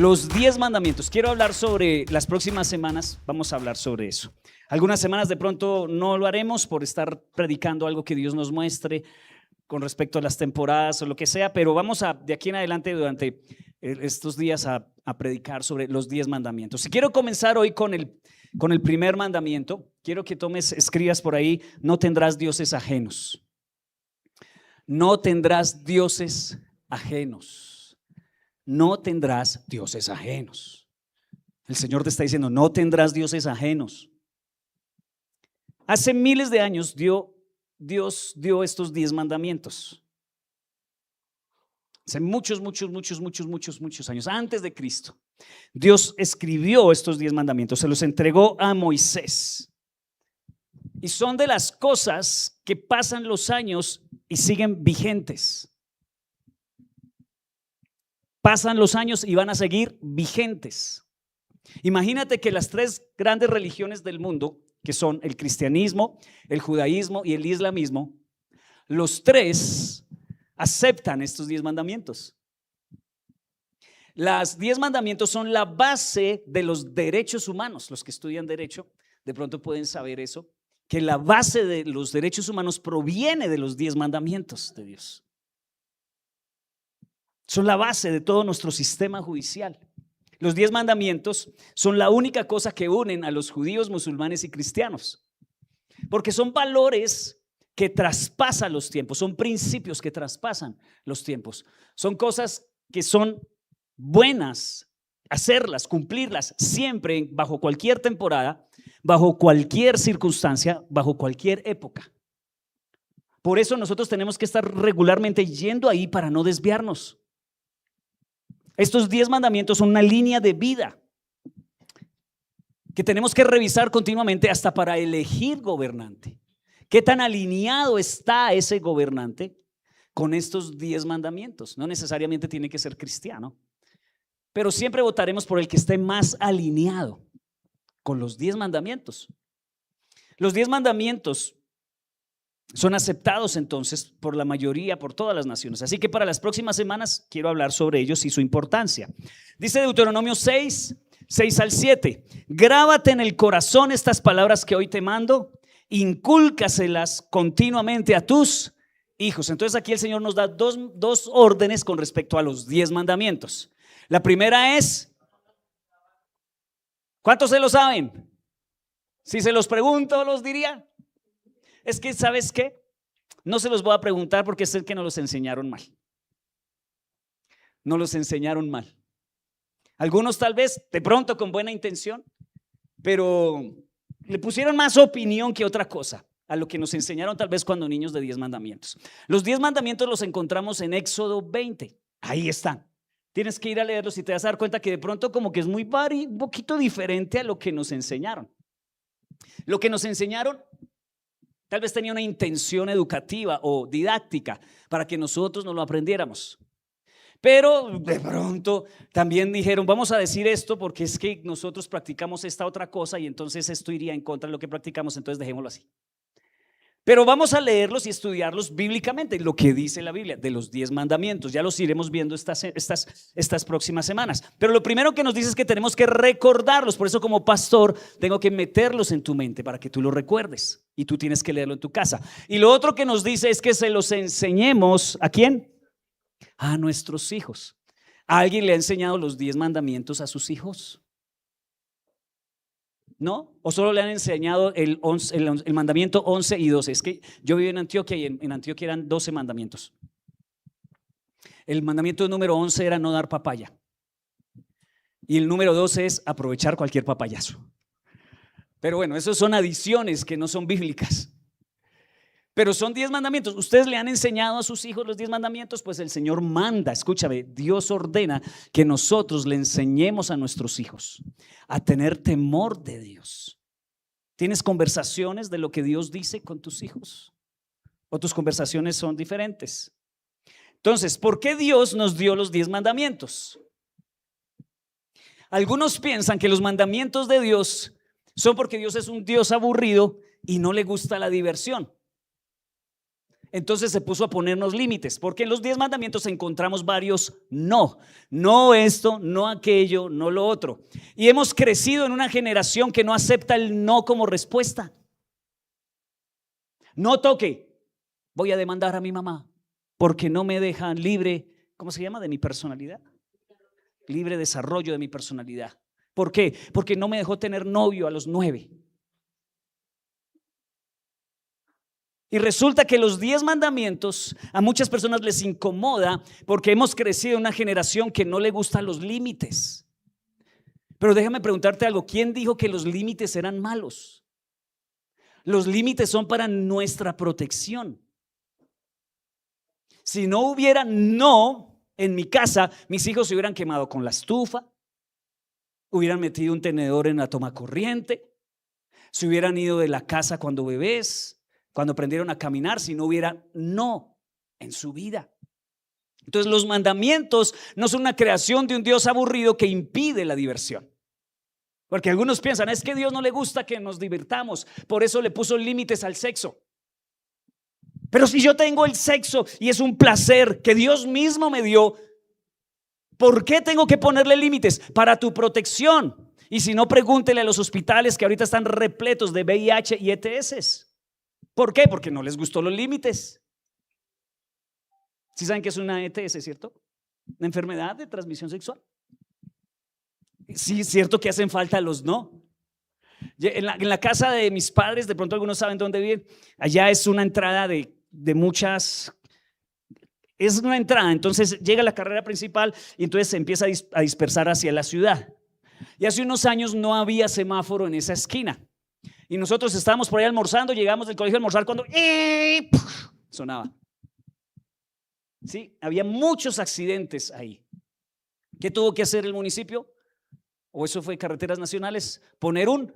Los 10 mandamientos. Quiero hablar sobre las próximas semanas, vamos a hablar sobre eso. Algunas semanas de pronto no lo haremos por estar predicando algo que Dios nos muestre con respecto a las temporadas o lo que sea, pero vamos a, de aquí en adelante, durante estos días a predicar sobre los 10 mandamientos. Y quiero comenzar hoy con el primer mandamiento. Quiero que escribas por ahí: no tendrás dioses ajenos. No tendrás dioses ajenos. No tendrás dioses ajenos. El Señor te está diciendo: no tendrás dioses ajenos. Hace miles de años Dios dio estos 10 mandamientos. Hace muchos años, antes de Cristo, Dios escribió estos 10 mandamientos, se los entregó a Moisés. Y son de las cosas que pasan los años y siguen vigentes. Pasan los años y van a seguir vigentes. Imagínate que las 3 grandes religiones del mundo, que son el cristianismo, el judaísmo y el islamismo, los 3 aceptan estos 10 mandamientos. Los 10 mandamientos son la base de los derechos humanos. Los que estudian derecho de pronto pueden saber eso, que la base de los derechos humanos proviene de los 10 mandamientos de Dios. Son la base de todo nuestro sistema judicial. Los 10 mandamientos son la única cosa que unen a los judíos, musulmanes y cristianos, porque son valores que traspasan los tiempos, son principios que traspasan los tiempos, son cosas que son buenas hacerlas, cumplirlas siempre, bajo cualquier temporada, bajo cualquier circunstancia, bajo cualquier época. Por eso nosotros tenemos que estar regularmente yendo ahí para no desviarnos. Estos 10 mandamientos son una línea de vida que tenemos que revisar continuamente hasta para elegir gobernante. ¿Qué tan alineado está ese gobernante con estos 10 mandamientos? No necesariamente tiene que ser cristiano, pero siempre votaremos por el que esté más alineado con los 10 mandamientos. Los 10 mandamientos son aceptados entonces por la mayoría, por todas las naciones. Así que para las próximas semanas quiero hablar sobre ellos y su importancia. Dice Deuteronomio 6 al 7: grábate en el corazón estas palabras que hoy te mando, incúlcaselas continuamente a tus hijos. Entonces aquí el Señor nos da dos órdenes con respecto a los 10 mandamientos. La primera es, ¿cuántos se lo saben? Si se los pregunto, los diría. Es que, ¿sabes qué? No se los voy a preguntar porque es que nos los enseñaron mal. Nos los enseñaron mal. Algunos tal vez, de pronto con buena intención, pero le pusieron más opinión que otra cosa a lo que nos enseñaron tal vez cuando niños de 10 mandamientos. Los 10 mandamientos los encontramos en Éxodo 20. Ahí están. Tienes que ir a leerlos y te vas a dar cuenta que de pronto como que es un poquito diferente a lo que nos enseñaron. Lo que nos enseñaron tal vez tenía una intención educativa o didáctica para que nosotros no lo aprendiéramos. Pero de pronto también dijeron: vamos a decir esto porque es que nosotros practicamos esta otra cosa y entonces esto iría en contra de lo que practicamos, entonces dejémoslo así. Pero vamos a leerlos y estudiarlos bíblicamente, lo que dice la Biblia de los 10 mandamientos. Ya los iremos viendo estas próximas semanas. Pero lo primero que nos dice es que tenemos que recordarlos. Por eso, como pastor, tengo que meterlos en tu mente para que tú los recuerdes. Y tú tienes que leerlo en tu casa. Y lo otro que nos dice es que se los enseñemos ¿a quién? A nuestros hijos. ¿A alguien le ha enseñado los 10 mandamientos a sus hijos? ¿No? ¿O solo le han enseñado el mandamiento 11 y 12? Es que yo viví en Antioquia y en Antioquia eran 12 mandamientos. El mandamiento número 11 era no dar papaya. Y el número 12 es aprovechar cualquier papayazo. Pero bueno, esos son adiciones que no son bíblicas. Pero son 10 mandamientos. ¿Ustedes le han enseñado a sus hijos los 10 mandamientos? Pues el Señor manda, escúchame, Dios ordena que nosotros le enseñemos a nuestros hijos a tener temor de Dios. ¿Tienes conversaciones de lo que Dios dice con tus hijos? ¿O tus conversaciones son diferentes? Entonces, ¿por qué Dios nos dio los 10 mandamientos? Algunos piensan que los mandamientos de Dios son porque Dios es un Dios aburrido y no le gusta la diversión. Entonces se puso a ponernos límites, porque en los 10 mandamientos encontramos varios no. No esto, no aquello, no lo otro. Y hemos crecido en una generación que no acepta el no como respuesta. No toque, voy a demandar a mi mamá porque no me dejan libre, ¿cómo se llama? De mi personalidad. Libre desarrollo de mi personalidad. ¿Por qué? Porque no me dejó tener novio a los 9. Y resulta que los 10 mandamientos a muchas personas les incomoda porque hemos crecido en una generación que no le gustan los límites. Pero déjame preguntarte algo, ¿quién dijo que los límites eran malos? Los límites son para nuestra protección. Si no hubiera no en mi casa, mis hijos se hubieran quemado con la estufa, hubieran metido un tenedor en la toma corriente, se hubieran ido de la casa cuando bebés, cuando aprendieron a caminar, si no hubiera no en su vida. Entonces los mandamientos no son una creación de un Dios aburrido que impide la diversión. Porque algunos piensan, es que a Dios no le gusta que nos divirtamos, por eso le puso límites al sexo. Pero si yo tengo el sexo y es un placer que Dios mismo me dio, ¿por qué tengo que ponerle límites? Para tu protección. Y si no, pregúntele a los hospitales que ahorita están repletos de VIH y ETS. ¿Por qué? Porque no les gustó los límites. ¿Sí saben qué es una ETS, cierto? Una enfermedad de transmisión sexual. Sí, es cierto que hacen falta los no. En la casa de mis padres, de pronto algunos saben dónde viven. Allá es una entrada de muchas. Es una entrada, entonces llega la carrera principal y entonces se empieza a dispersar hacia la ciudad. Y hace unos años no había semáforo en esa esquina. Y nosotros estábamos por ahí almorzando, llegamos del colegio a almorzar cuando sonaba. Sí, había muchos accidentes ahí. ¿Qué tuvo que hacer el municipio? O eso fue Carreteras Nacionales, poner un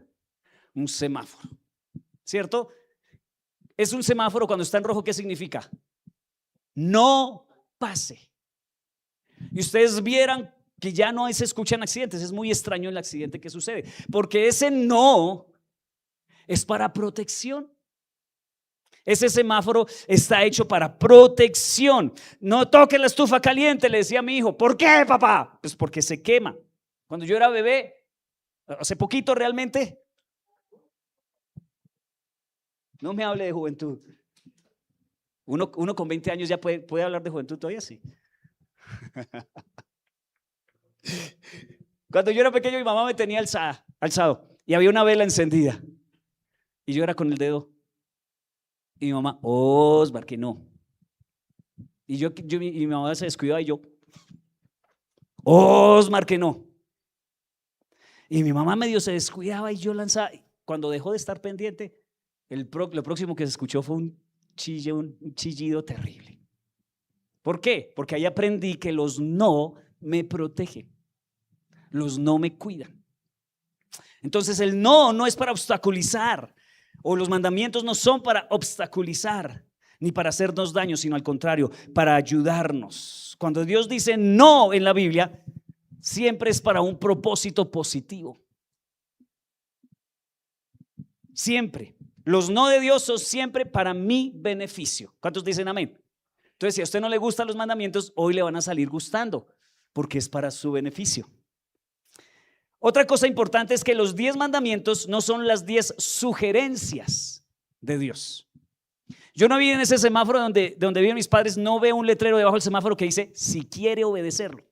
semáforo, ¿cierto? Es un semáforo cuando está en rojo, ¿qué significa? No pase. Y ustedes vieran que ya no se escuchan accidentes. Es muy extraño el accidente que sucede, porque ese no es para protección. Ese semáforo está hecho para protección. No toque la estufa caliente, le decía a mi hijo. ¿Por qué, papá? Pues porque se quema. Cuando yo era bebé, hace poquito realmente. No me hable de juventud. Uno con 20 años ya puede hablar de juventud todavía, sí. Cuando yo era pequeño, mi mamá me tenía alzado y había una vela encendida. Y yo era con el dedo. Y mi mamá, Osmar, que no. Y mi mamá se descuidaba y yo, Osmar, que no. Y mi mamá medio se descuidaba y yo lanzaba. Cuando dejó de estar pendiente, lo próximo que se escuchó fue un chillido terrible. ¿Por qué? Porque ahí aprendí que los no me protegen. Los no me cuidan. Entonces el no es para obstaculizar. O los mandamientos no son para obstaculizar ni para hacernos daño, sino al contrario, para ayudarnos. Cuando Dios dice no en la Biblia, siempre es para un propósito positivo. Siempre. Los no de Dios son siempre para mi beneficio. ¿Cuántos dicen amén? Entonces, si a usted no le gustan los mandamientos, hoy le van a salir gustando, porque es para su beneficio. Otra cosa importante es que los 10 mandamientos no son las 10 sugerencias de Dios. Yo no vi en ese semáforo donde viven mis padres, no veo un letrero debajo del semáforo que dice si quiere obedecerlo,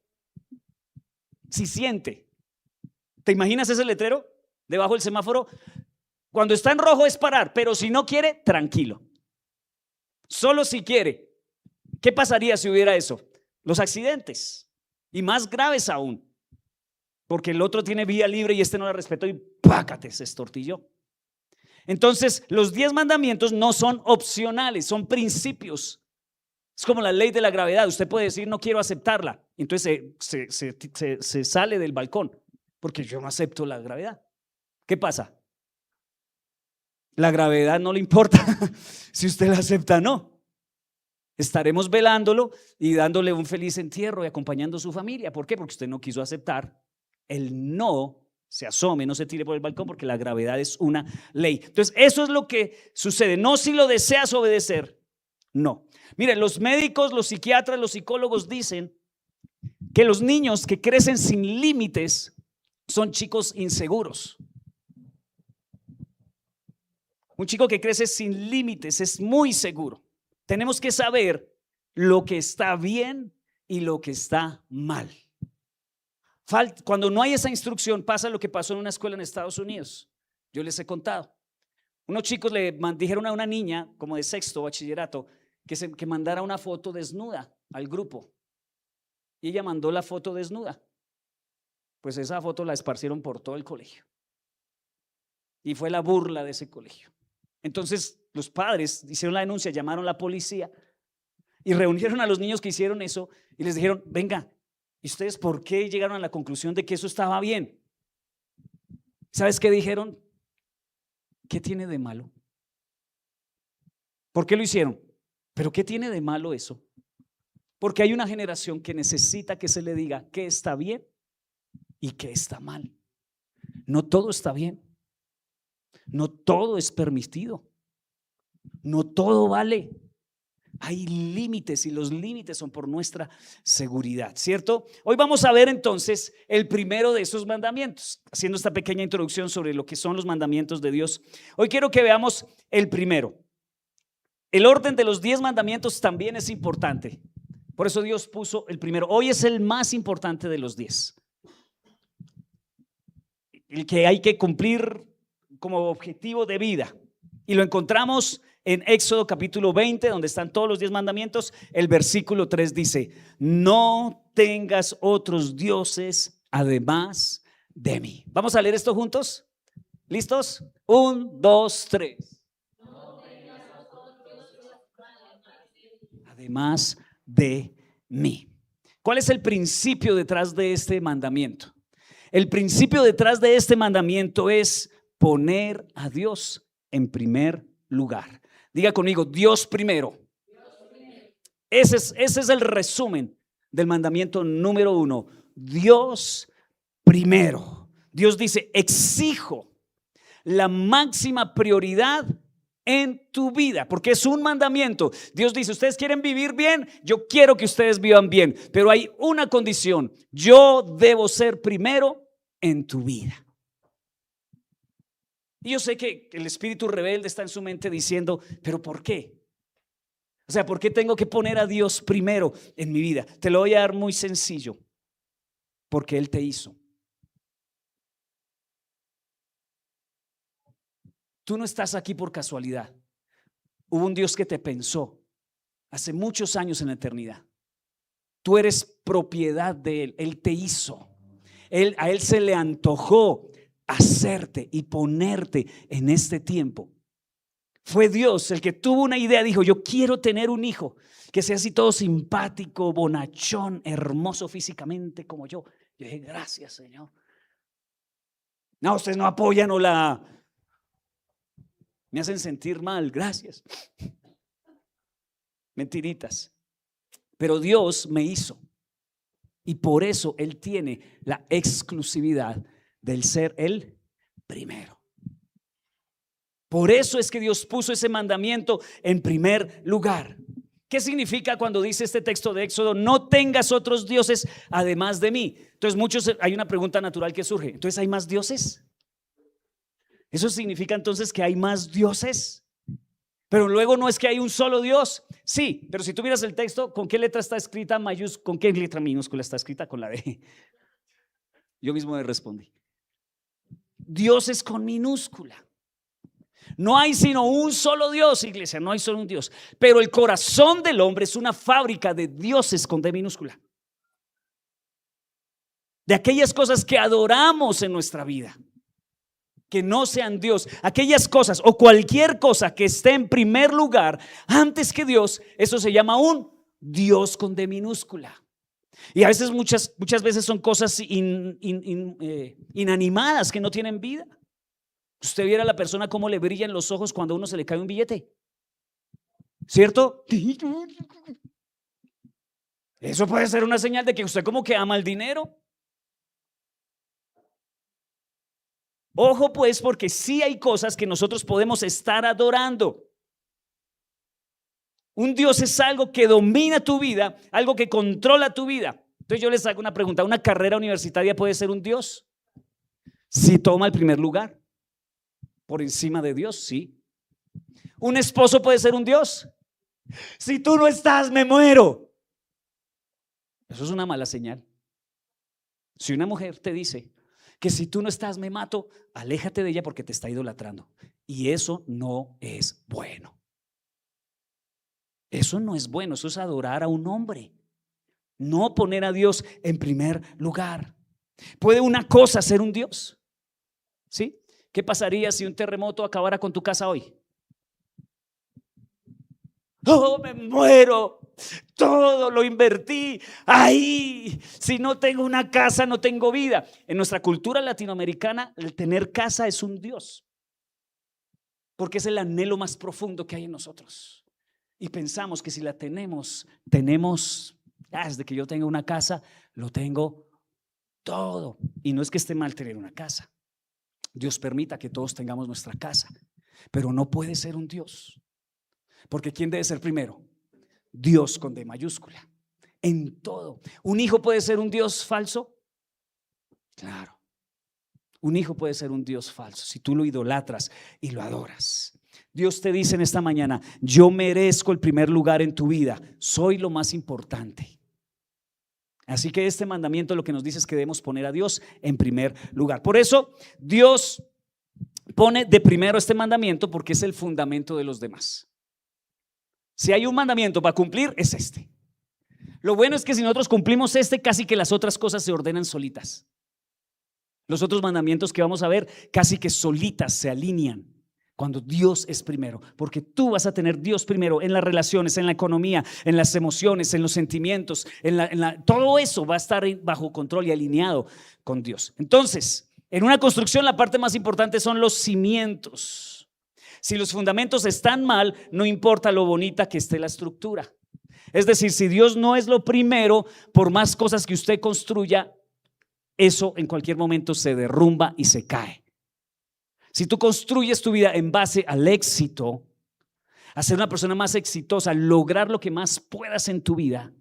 si siente. ¿Te imaginas ese letrero debajo del semáforo? Cuando está en rojo es parar, pero si no quiere, tranquilo. Solo si quiere. ¿Qué pasaría si hubiera eso? Los accidentes, y más graves aún. Porque el otro tiene vía libre y este no la respetó y pácate, se estortilló. Entonces, los 10 mandamientos no son opcionales, son principios. Es como la ley de la gravedad. Usted puede decir no quiero aceptarla. Entonces se sale del balcón porque yo no acepto la gravedad. ¿Qué pasa? La gravedad no le importa si usted la acepta o no. Estaremos velándolo y dándole un feliz entierro y acompañando a su familia. ¿Por qué? Porque usted no quiso aceptar. El no se asome, no se tire por el balcón porque la gravedad es una ley. Entonces eso es lo que sucede. No si lo deseas obedecer, No. Mire, los médicos, los psiquiatras, los psicólogos dicen que los niños que crecen sin límites son chicos inseguros. Un chico que crece sin límites es muy seguro. Tenemos que saber lo que está bien y lo que está mal. Cuando no hay esa instrucción, pasa lo que pasó en una escuela en Estados Unidos. Yo les he contado. Unos chicos le dijeron a una niña, como de sexto bachillerato, que mandara una foto desnuda al grupo. Y ella mandó la foto desnuda. Pues esa foto la esparcieron por todo el colegio. Y fue la burla de ese colegio. Entonces los padres hicieron la denuncia, llamaron a la policía y reunieron a los niños que hicieron eso y les dijeron: venga, ¿y ustedes por qué llegaron a la conclusión de que eso estaba bien? ¿Sabes qué dijeron? ¿Qué tiene de malo? ¿Por qué lo hicieron? ¿Pero qué tiene de malo eso? Porque hay una generación que necesita que se le diga qué está bien y qué está mal. No todo está bien. No todo es permitido. No todo vale. Hay límites y los límites son por nuestra seguridad, ¿cierto? Hoy vamos a ver entonces el primero de esos mandamientos, haciendo esta pequeña introducción sobre lo que son los mandamientos de Dios. Hoy quiero que veamos el primero. El orden de los 10 mandamientos también es importante. Por eso Dios puso el primero. Hoy es el más importante de los 10. El que hay que cumplir como objetivo de vida. Y lo encontramos en Éxodo capítulo 20, donde están todos los 10 mandamientos. El versículo 3 dice: no tengas otros dioses además de mí. Vamos a leer esto juntos. ¿Listos? 1, 2, 3. Además de mí. ¿Cuál es el principio detrás de este mandamiento? El principio detrás de este mandamiento es poner a Dios en primer lugar. Diga conmigo: Dios primero. Ese es el resumen del mandamiento número 1. Dios primero. Dios dice: exijo la máxima prioridad en tu vida, porque es un mandamiento. Dios dice: ustedes quieren vivir bien, yo quiero que ustedes vivan bien, pero hay una condición: yo debo ser primero en tu vida. Y yo sé que el espíritu rebelde está en su mente diciendo: pero ¿por qué? O sea, ¿por qué tengo que poner a Dios primero en mi vida? Te lo voy a dar muy sencillo: porque Él te hizo. Tú no estás aquí por casualidad. Hubo un Dios que te pensó hace muchos años en la eternidad. Tú eres propiedad de Él. Él te hizo. A Él se le antojó hacerte y ponerte en este tiempo. Fue Dios el que tuvo una idea. Dijo: yo quiero tener un hijo que sea así todo simpático, bonachón, hermoso físicamente como yo. Yo dije: gracias, Señor. No, ustedes no apoyan o me hacen sentir mal, gracias. Mentiritas. Pero Dios me hizo. Y por eso Él tiene la exclusividad del ser el primero. Por eso es que Dios puso ese mandamiento en primer lugar. ¿Qué significa cuando dice este texto de Éxodo: no tengas otros dioses además de mí? Entonces hay una pregunta natural que surge: ¿entonces hay más dioses? ¿Eso significa entonces que hay más dioses? Pero luego no es que hay un solo Dios. Sí, pero si tú miras el texto, ¿con qué letra está escrita mayúscula? ¿Con qué letra minúscula está escrita? Con la D. Yo mismo le respondí. Dios es con minúscula. No hay sino un solo Dios, iglesia, no hay solo un Dios. Pero el corazón del hombre es una fábrica de dioses con D minúscula. De aquellas cosas que adoramos en nuestra vida, que no sean Dios, aquellas cosas o cualquier cosa que esté en primer lugar antes que Dios, eso se llama un Dios con D minúscula. Y a veces muchas veces son cosas inanimadas que no tienen vida. Usted viera a la persona cómo le brillan los ojos cuando a uno se le cae un billete, ¿cierto? Eso puede ser una señal de que usted como que ama el dinero. Ojo pues, porque sí hay cosas que nosotros podemos estar adorando. Un Dios es algo que domina tu vida, algo que controla tu vida. Entonces yo les hago una pregunta: ¿una carrera universitaria puede ser un Dios? Si toma el primer lugar por encima de Dios, sí. ¿Un esposo puede ser un Dios? Si tú no estás, me muero. Eso es una mala señal. Si una mujer te dice que si tú no estás, me mato, aléjate de ella porque te está idolatrando. Y eso no es bueno. Eso no es bueno, eso es adorar a un hombre, no poner a Dios en primer lugar. ¿Puede una cosa ser un Dios? ¿Sí? ¿Qué pasaría si un terremoto acabara con tu casa hoy? Oh, me muero, todo lo invertí ahí. Si no tengo una casa, no tengo vida. En nuestra cultura latinoamericana, el tener casa es un Dios, porque es el anhelo más profundo que hay en nosotros. Y pensamos que si la tenemos, desde que yo tenga una casa, lo tengo todo. Y no es que esté mal tener una casa. Dios permita que todos tengamos nuestra casa, pero no puede ser un Dios. Porque ¿quién debe ser primero? Dios con D mayúscula. En todo. ¿Un hijo puede ser un Dios falso? Claro. Un hijo puede ser un Dios falso si tú lo idolatras y lo adoras. Dios te dice en esta mañana: yo merezco el primer lugar en tu vida, soy lo más importante. Así que este mandamiento lo que nos dice es que debemos poner a Dios en primer lugar. Por eso Dios pone de primero este mandamiento, porque es el fundamento de los demás. Si hay un mandamiento para cumplir, es este. Lo bueno es que si nosotros cumplimos este, casi que las otras cosas se ordenan solitas. Los otros mandamientos que vamos a ver casi que solitas se alinean cuando Dios es primero, porque tú vas a tener Dios primero en las relaciones, en la economía, en las emociones, en los sentimientos, todo eso va a estar bajo control y alineado con Dios. Entonces, en una construcción la parte más importante son los cimientos. Si los fundamentos están mal, no importa lo bonita que esté la estructura. Es decir, si Dios no es lo primero, por más cosas que usted construya, eso en cualquier momento se derrumba y se cae. Si tú construyes tu vida en base al éxito, a ser una persona más exitosa, lograr lo que más puedas en tu vida,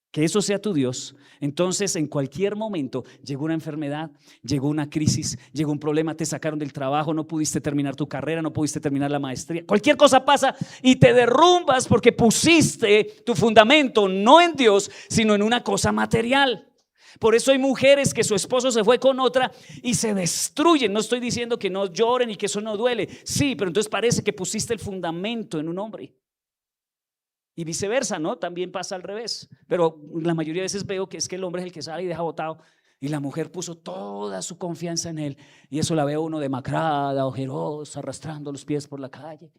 que eso sea tu Dios, entonces en cualquier momento llegó una enfermedad, llegó una crisis, llegó un problema, te sacaron del trabajo, no pudiste terminar tu carrera, no pudiste terminar la maestría, cualquier cosa pasa y te derrumbas porque pusiste tu fundamento no en Dios, sino en una cosa material. Por eso hay mujeres que su esposo se fue con otra y se destruyen. No estoy diciendo que no lloren y que eso no duele. Sí, pero entonces parece que pusiste el fundamento en un hombre. Y viceversa, ¿no? También pasa al revés. Pero la mayoría de veces veo que es que el hombre es el que sale y deja botado, y la mujer puso toda su confianza en él. Y eso la veo uno demacrada, ojerosa, arrastrando los pies por la calle.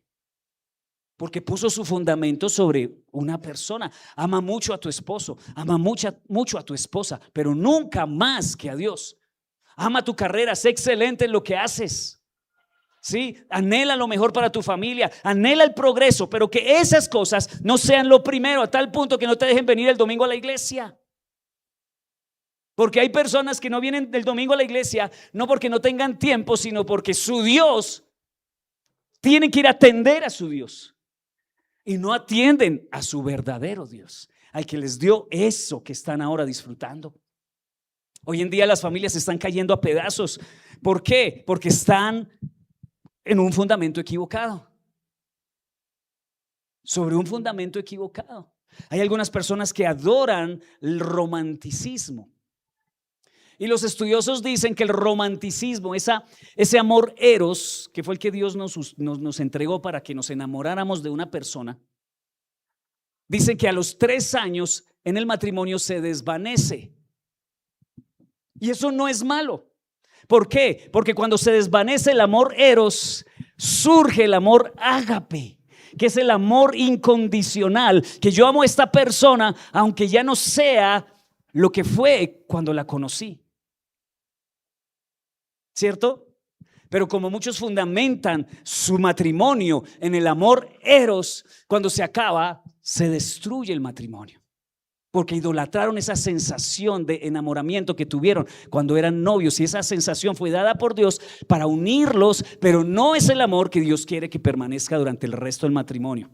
Porque puso su fundamento sobre una persona. Ama mucho a tu esposo, ama mucho a tu esposa, pero nunca más que a Dios. Ama tu carrera, sé excelente en lo que haces. Sí, anhela lo mejor para tu familia, anhela el progreso, pero que esas cosas no sean lo primero, a tal punto que no te dejen venir el domingo a la iglesia. Porque hay personas que no vienen del domingo a la iglesia no porque no tengan tiempo, sino porque su Dios, tienen que ir a atender a su Dios. Y no atienden a su verdadero Dios, al que les dio eso que están ahora disfrutando. Hoy en día las familias están cayendo a pedazos. ¿Por qué? Porque están en un fundamento equivocado. Sobre un fundamento equivocado. Hay algunas personas que adoran el romanticismo. Y los estudiosos dicen que el romanticismo, ese amor eros, que fue el que Dios nos entregó para que nos enamoráramos de una persona, dicen que a los 3 años en el matrimonio se desvanece. Y eso no es malo. ¿Por qué? Porque cuando se desvanece el amor eros, surge el amor ágape, que es el amor incondicional, que yo amo a esta persona aunque ya no sea lo que fue cuando la conocí. ¿Cierto? Pero como muchos fundamentan su matrimonio en el amor eros, cuando se acaba, se destruye el matrimonio. Porque idolatraron esa sensación de enamoramiento que tuvieron cuando eran novios, y esa sensación fue dada por Dios para unirlos, pero no es el amor que Dios quiere que permanezca durante el resto del matrimonio.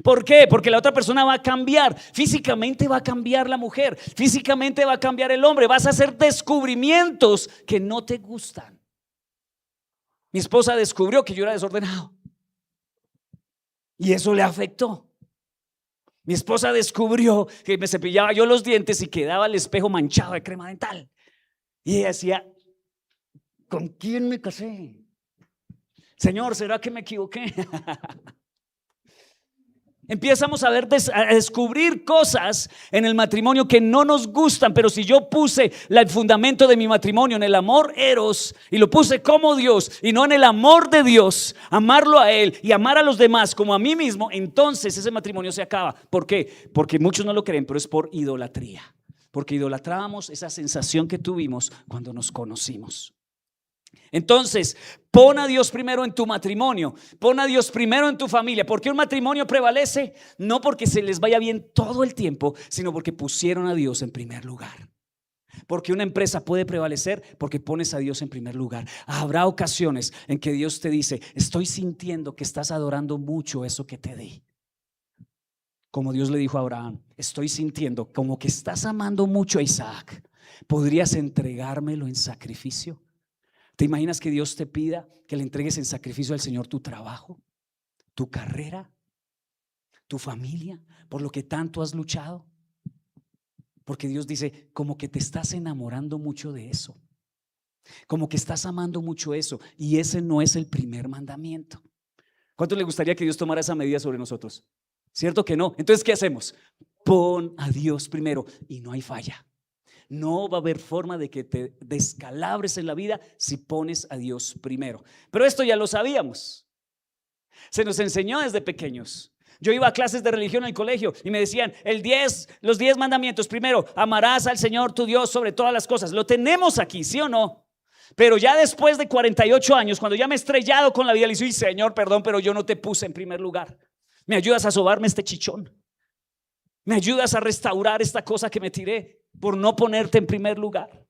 ¿Por qué? Porque la otra persona va a cambiar. Físicamente va a cambiar la mujer. Físicamente va a cambiar el hombre. Vas a hacer descubrimientos que no te gustan. Mi esposa descubrió que yo era desordenado y eso le afectó. Mi esposa descubrió que me cepillaba yo los dientes y quedaba el espejo manchado de crema dental. Y ella decía: ¿con quién me casé? Señor, ¿será que me equivoqué? Empezamos a descubrir cosas en el matrimonio que no nos gustan. Pero si yo puse el fundamento de mi matrimonio en el amor eros y lo puse como Dios y no en el amor de Dios, amarlo a Él y amar a los demás como a mí mismo, entonces ese matrimonio se acaba. ¿Por qué? Porque muchos no lo creen, pero es por idolatría. Porque idolatrábamos esa sensación que tuvimos cuando nos conocimos. Entonces, pon a Dios primero en tu matrimonio, pon a Dios primero en tu familia. ¿Por qué un matrimonio prevalece? No porque se les vaya bien todo el tiempo, sino porque pusieron a Dios en primer lugar. Porque una empresa puede prevalecer porque pones a Dios en primer lugar. Habrá ocasiones en que Dios te dice: estoy sintiendo que estás adorando mucho eso que te di. Como Dios le dijo a Abraham: estoy sintiendo como que estás amando mucho a Isaac. ¿Podrías entregármelo en sacrificio? ¿Te imaginas que Dios te pida que le entregues en sacrificio al Señor tu trabajo, tu carrera, tu familia, por lo que tanto has luchado? Porque Dios dice: como que te estás enamorando mucho de eso, como que estás amando mucho eso, y ese no es el primer mandamiento. ¿Cuánto le gustaría que Dios tomara esa medida sobre nosotros? ¿Cierto que no? Entonces, ¿qué hacemos? Pon a Dios primero y no hay falla. No va a haber forma de que te descalabres en la vida si pones a Dios primero. Pero esto ya lo sabíamos. Se nos enseñó desde pequeños. Yo iba a clases de religión en el colegio y me decían: los 10 mandamientos. Primero, amarás al Señor tu Dios sobre todas las cosas. Lo tenemos aquí, ¿sí o no? Pero ya después de 48 años, cuando ya me he estrellado con la vida, le dije: Señor, perdón, pero yo no te puse en primer lugar. ¿Me ayudas a sobarme este chichón? ¿Me ayudas a restaurar esta cosa que me tiré por no ponerte en primer lugar?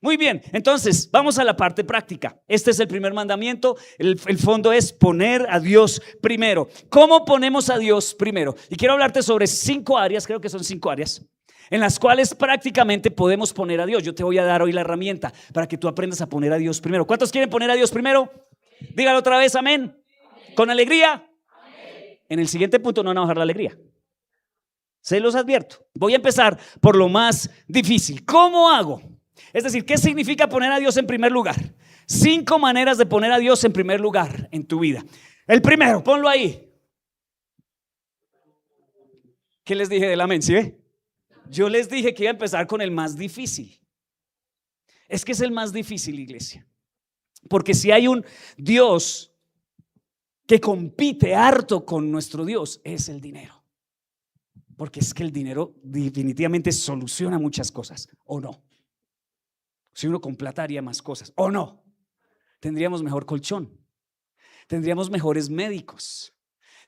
Muy bien, entonces vamos a la parte práctica. Este es el primer mandamiento. El fondo es poner a Dios primero. ¿Cómo ponemos a Dios primero? Y quiero hablarte sobre 5 áreas, creo que son 5 áreas, en las cuales prácticamente podemos poner a Dios. Yo te voy a dar hoy la herramienta para que tú aprendas a poner a Dios primero. ¿Cuántos quieren poner a Dios primero? Dígalo otra vez, amén. ¿Con alegría? En el siguiente punto no van a bajar la alegría. Se los advierto. Voy a empezar por lo más difícil. ¿Cómo hago? Es decir, ¿qué significa poner a Dios en primer lugar? 5 maneras de poner a Dios en primer lugar en tu vida. El primero, ponlo ahí. ¿Qué les dije del amén? ¿Sí ve? Yo les dije que iba a empezar con el más difícil. Es que es el más difícil, iglesia. Porque si hay un Dios que compite harto con nuestro Dios, es el dinero. Porque es que el dinero definitivamente soluciona muchas cosas, ¿o no? Si uno con plata haría más cosas, ¿o no? Tendríamos mejor colchón, tendríamos mejores médicos,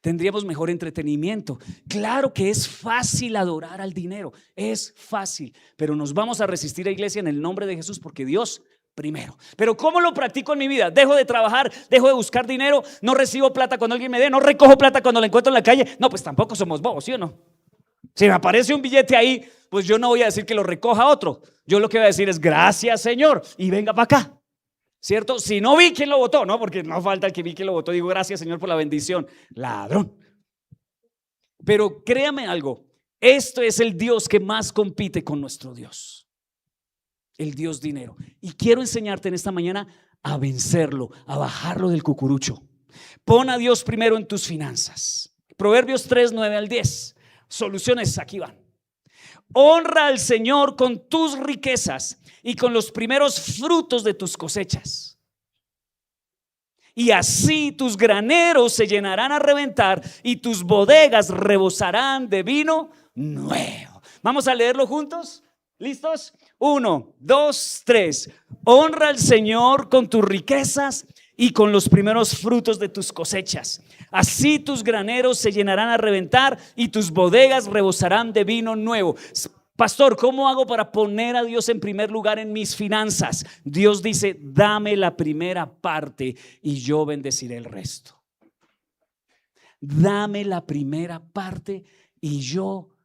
tendríamos mejor entretenimiento. Claro que es fácil adorar al dinero, es fácil, pero nos vamos a resistir a iglesia en el nombre de Jesús, porque Dios primero. Pero ¿cómo lo practico en mi vida? Dejo de trabajar, dejo de buscar dinero, no recibo plata cuando alguien me dé, no recojo plata cuando la encuentro en la calle. No, pues tampoco somos bobos, ¿sí o no? Si me aparece un billete ahí, pues yo no voy a decir que lo recoja otro. Yo lo que voy a decir es: gracias, Señor, y venga para acá, ¿cierto? Si no vi quién lo votó, no, porque no falta el que vi quién lo votó. Digo: gracias, Señor, por la bendición. Ladrón. Pero créame algo, esto es el Dios que más compite con nuestro Dios, el Dios dinero. Y quiero enseñarte en esta mañana a vencerlo, a bajarlo del cucurucho. Pon a Dios primero en tus finanzas. Proverbios 3, 9 al 10. Soluciones aquí van. Honra al Señor con tus riquezas y con los primeros frutos de tus cosechas, y así tus graneros se llenarán a reventar y tus bodegas rebosarán de vino nuevo. Vamos a leerlo juntos. ¿Listos? 1, 2, 3. Honra al Señor con tus riquezas y con los primeros frutos de tus cosechas. Así tus graneros se llenarán a reventar y tus bodegas rebosarán de vino nuevo. Pastor, ¿cómo hago para poner a Dios en primer lugar en mis finanzas? Dios dice: dame la primera parte y yo bendeciré el resto. Dame la primera parte y yo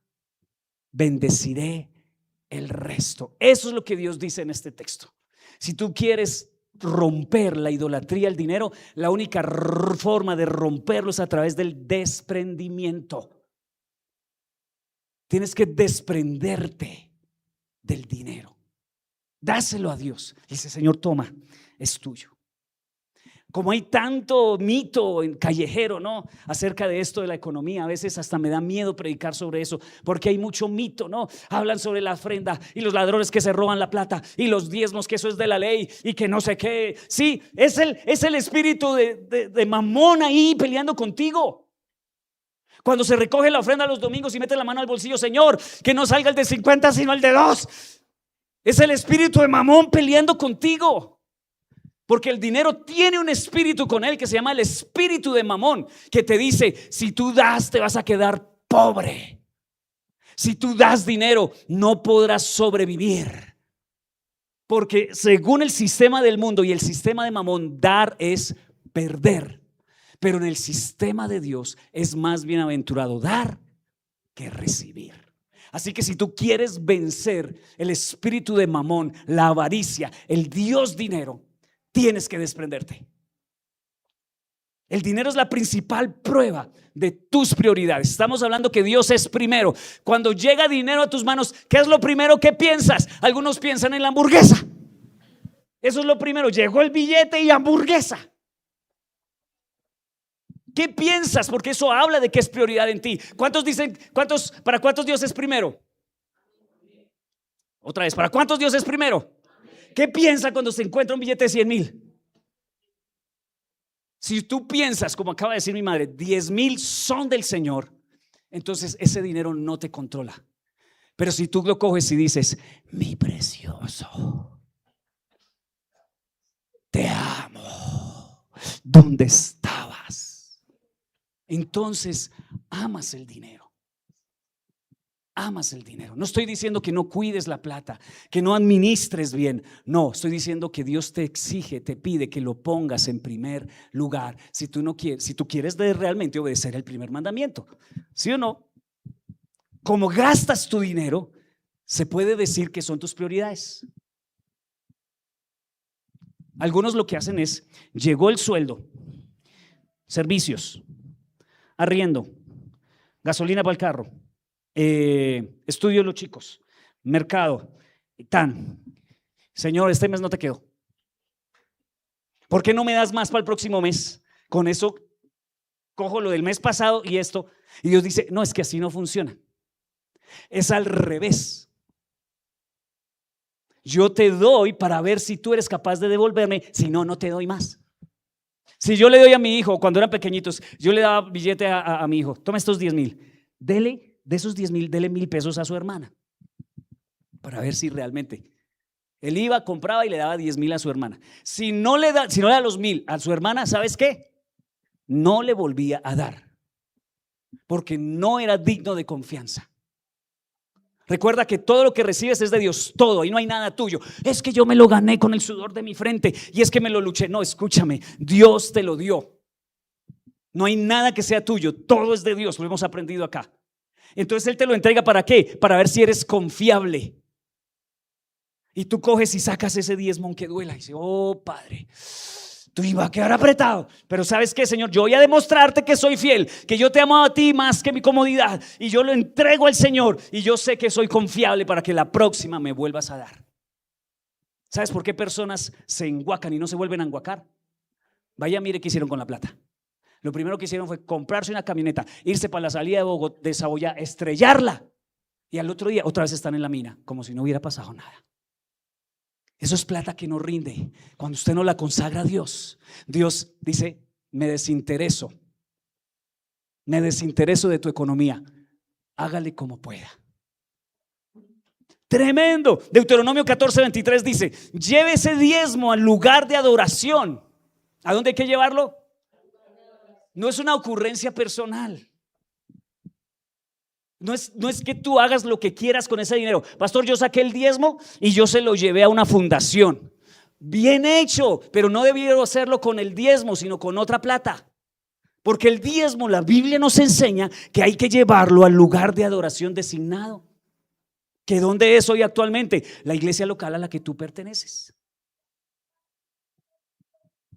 bendeciré el resto. Eso es lo que Dios dice en este texto. Si tú quieres romper la idolatría al dinero, la única forma de romperlo es a través del desprendimiento. Tienes que desprenderte del dinero. Dáselo a Dios. Dice: Señor, toma, es tuyo. Como hay tanto mito en callejero, ¿no?, acerca de esto de la economía, a veces hasta me da miedo predicar sobre eso, porque hay mucho mito, ¿no? Hablan sobre la ofrenda y los ladrones que se roban la plata y los diezmos, que eso es de la ley y que no sé qué. Sí, es el espíritu de Mamón ahí peleando contigo. Cuando se recoge la ofrenda los domingos y mete la mano al bolsillo: Señor, que no salga el de 50 sino el de 2. Es el espíritu de Mamón peleando contigo. Porque el dinero tiene un espíritu con él que se llama el espíritu de Mamón, que te dice: si tú das, te vas a quedar pobre. Si tú das dinero, no podrás sobrevivir. Porque según el sistema del mundo y el sistema de Mamón, dar es perder. Pero en el sistema de Dios es más bienaventurado dar que recibir. Así que si tú quieres vencer el espíritu de Mamón, la avaricia, el Dios dinero, tienes que desprenderte. El dinero es la principal prueba de tus prioridades. Estamos hablando que Dios es primero. Cuando llega dinero a tus manos, ¿qué es lo primero que piensas? Algunos piensan en la hamburguesa. Eso es lo primero. Llegó el billete y hamburguesa. ¿Qué piensas? Porque eso habla de que es prioridad en ti. ¿Para cuántos Dios es primero? Otra vez, ¿para cuántos Dios es primero? ¿Qué piensa cuando se encuentra un billete de 100,000? Si tú piensas, como acaba de decir mi madre, 10,000 son del Señor, entonces ese dinero no te controla. Pero si tú lo coges y dices: mi precioso, te amo, ¿dónde estabas? Entonces amas el dinero. Amas el dinero. No estoy diciendo que no cuides la plata, que no administres bien. No, estoy diciendo que Dios te exige, te pide que lo pongas en primer lugar. Si tú quieres realmente obedecer el primer mandamiento, ¿sí o no? Como gastas tu dinero, se puede decir que son tus prioridades. Algunos lo que hacen es: llegó el sueldo, servicios, arriendo, gasolina para el carro, estudio de los chicos, mercado, Señor, este mes no te quedo. ¿Por qué no me das más para el próximo mes? Con eso cojo lo del mes pasado y esto. Y Dios dice: no, es que así no funciona. Es al revés. Yo te doy para ver si tú eres capaz de devolverme. Si no, no te doy más. Si yo le doy a mi hijo, cuando eran pequeñitos, yo le daba billete a mi hijo: toma estos 10,000, dele. De esos 10,000, dele 1,000 pesos a su hermana, para ver si realmente. Él iba, compraba y le daba 10,000 a su hermana. Si no le da los 1,000 a su hermana, ¿sabes qué? No le volvía a dar, porque no era digno de confianza. Recuerda que todo lo que recibes es de Dios, todo, y no hay nada tuyo. Es que yo me lo gané con el sudor de mi frente y es que me lo luché. No, escúchame, Dios te lo dio. No hay nada que sea tuyo, todo es de Dios, lo hemos aprendido acá. Entonces Él te lo entrega ¿para qué? Para ver si eres confiable. Y tú coges y sacas ese diezmo aunque duela y dices: oh Padre, tú ibas a quedar apretado, pero ¿sabes qué, Señor? Yo voy a demostrarte que soy fiel, que yo te amo a ti más que mi comodidad, y yo lo entrego al Señor, y yo sé que soy confiable para que la próxima me vuelvas a dar. ¿Sabes por qué personas se enguacan y no se vuelven a enguacar? Vaya, mire qué hicieron con la plata. Lo primero que hicieron fue comprarse una camioneta, irse para la salida de Saboya, estrellarla, y al otro día otra vez están en la mina, como si no hubiera pasado nada. Eso es plata que no rinde. Cuando usted no la consagra a Dios, Dios dice: me desintereso de tu economía, hágale como pueda. Tremendo. Deuteronomio 14:23 dice: lleve ese diezmo al lugar de adoración. ¿A dónde hay que llevarlo? No es una ocurrencia personal. No es que tú hagas lo que quieras con ese dinero. Pastor, yo saqué el diezmo y yo se lo llevé a una fundación. Bien hecho, pero no debieron hacerlo con el diezmo, sino con otra plata. Porque el diezmo, la Biblia nos enseña que hay que llevarlo al lugar de adoración designado. ¿Que dónde es hoy actualmente? La iglesia local a la que tú perteneces.